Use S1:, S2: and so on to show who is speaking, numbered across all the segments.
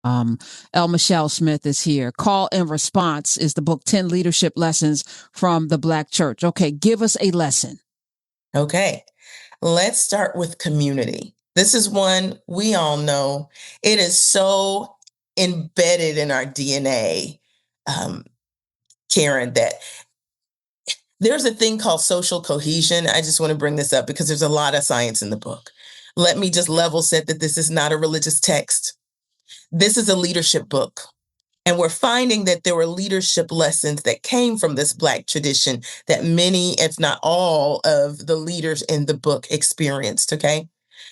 S1: L. Michelle Smith is here. Call and Response is the book, 10 Leadership Lessons from the Black Church. Okay, give us a lesson.
S2: Okay, let's start with community. This is one we all know. It is so embedded in our DNA, Karen, that there's a thing called social cohesion. I just want to bring this up because there's a lot of science in the book. Let me just level set that this is not a religious text. This is a leadership book. And we're finding that there were leadership lessons that came from this Black tradition that many, if not all, of the leaders in the book experienced. Okay.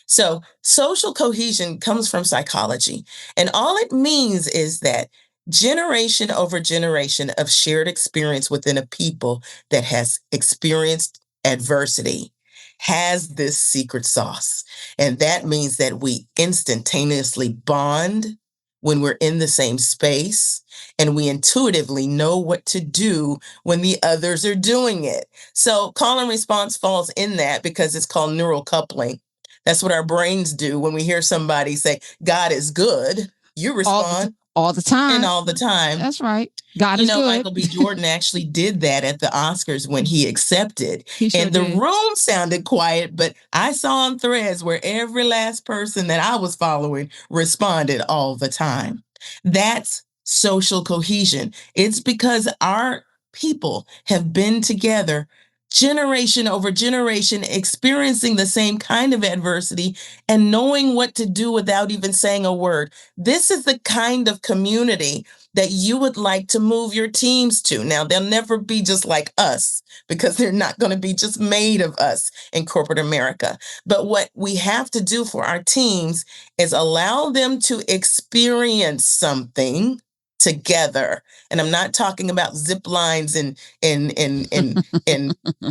S2: So social cohesion comes from psychology. And all it means is that generation over generation of shared experience within a people that has experienced adversity has this secret sauce. And that means that we instantaneously bond when we're in the same space, and we intuitively know what to do when the others are doing it. So call and response falls in that because it's called neural coupling. That's what our brains do when we hear somebody say, God is good. You respond.
S1: All the time.
S2: And all the time.
S1: That's right. God is good.
S2: Michael B. Jordan actually did that at the Oscars when he accepted.
S1: He sure
S2: and the
S1: did.
S2: room sounded quiet, but I saw on threads where every last person that I was following responded all the time. That's social cohesion. It's because our people have been together generation over generation, experiencing the same kind of adversity and knowing what to do without even saying a word. This is the kind of community that you would like to move your teams to. Now, they'll never be just like us because they're not going to be just made of us in corporate America. But what we have to do for our teams is allow them to experience something together. And I'm not talking about zip lines and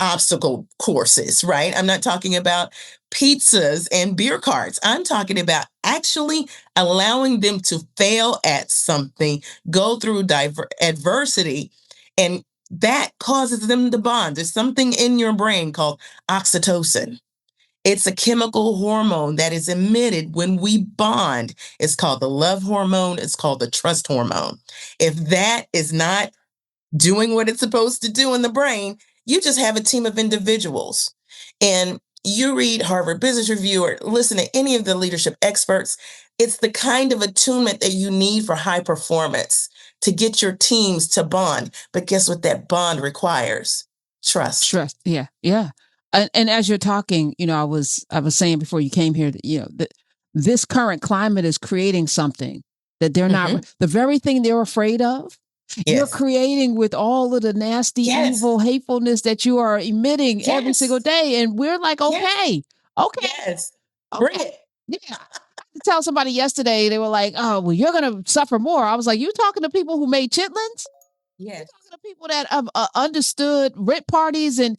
S2: obstacle courses, right? I'm not talking about pizzas and beer carts. I'm talking about actually allowing them to fail at something, go through adversity, and that causes them to bond. There's something in your brain called oxytocin. It's a chemical hormone that is emitted when we bond. It's called the love hormone. It's called the trust hormone. If that is not doing what it's supposed to do in the brain, you just have a team of individuals. And you read Harvard Business Review or listen to any of the leadership experts. It's the kind of attunement that you need for high performance to get your teams to bond. But guess what that bond requires? Trust.
S1: Trust. Yeah. Yeah. And as you're talking, I was saying before you came here that, that this current climate is creating something that they're not, the very thing they're afraid of. Yes. You're creating with all of the nasty, evil, hatefulness that you are emitting every single day. And we're like, okay.
S2: Yes. Bring it.
S1: Yeah. I had to tell somebody yesterday, they were like, oh, well, you're going to suffer more. I was like, you talking to people who made chitlins?
S2: Yes.
S1: You're talking to people that have understood rent parties and,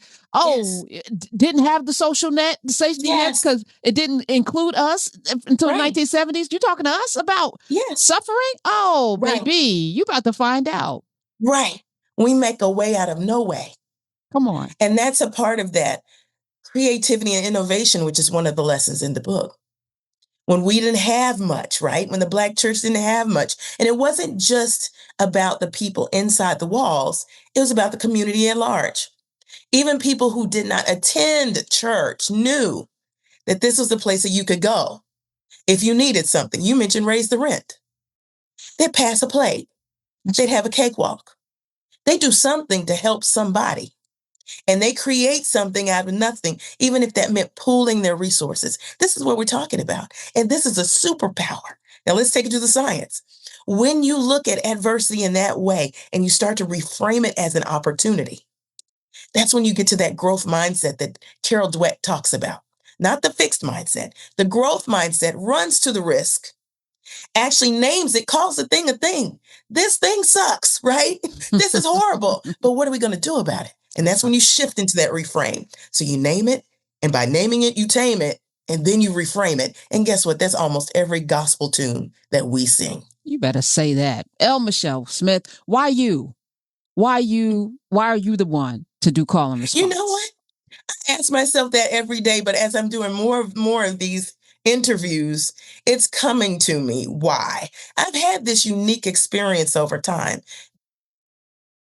S1: didn't have the social net, the safety net, because it didn't include us until the 1970s. You're talking to us about suffering? Oh, baby, you about to find out.
S2: Right. We make a way out of no way.
S1: Come on.
S2: And that's a part of that creativity and innovation, which is one of the lessons in the book. When we didn't have much, right? When the Black church didn't have much. And it wasn't just about the people inside the walls. It was about the community at large. Even people who did not attend church knew that this was the place that you could go if you needed something. You mentioned raise the rent. They'd pass a plate. They'd have a cakewalk. They do something to help somebody. And they create something out of nothing, even if that meant pooling their resources. This is what we're talking about. And this is a superpower. Now let's take it to the science. When you look at adversity in that way and you start to reframe it as an opportunity, that's when you get to that growth mindset that Carol Dweck talks about. Not the fixed mindset. The growth mindset runs to the risk, actually names it, calls the thing a thing. This thing sucks, right? This is horrible. But what are we going to do about it? And that's when you shift into that reframe. So you name it, and by naming it, you tame it, and then you reframe it. And guess what? That's almost every gospel tune that we sing.
S1: You better say that. L. Michelle Smith, why you? Why are you the one to do call and response?
S2: You know what? I ask myself that every day, but as I'm doing more of these interviews, it's coming to me. Why? I've had this unique experience over time.